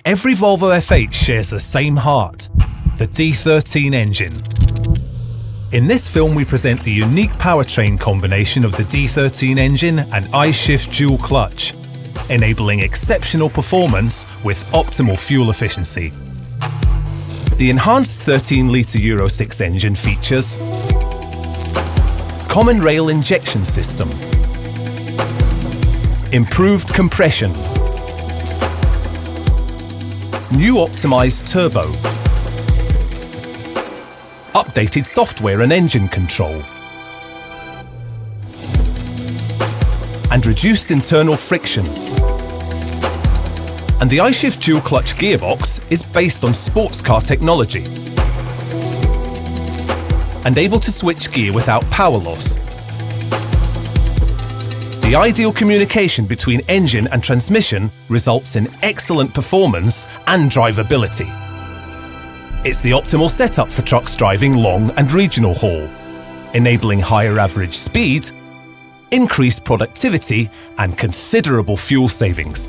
Every Volvo F8 shares the same heart, the D13 engine. In this film, we present the unique powertrain combination of the D13 engine and I-Shift dual clutch, enabling exceptional performance with optimal fuel efficiency. The enhanced 13-litre Euro 6 engine features common rail injection system, improved compression, new optimized turbo, updated software and engine control, and reduced internal friction. And the I-Shift dual clutch gearbox is based on sports car technology and able to switch gear without power loss. The ideal communication between engine and transmission results in excellent performance and drivability. It's the optimal setup for trucks driving long and regional haul, enabling higher average speed, increased productivity, and considerable fuel savings.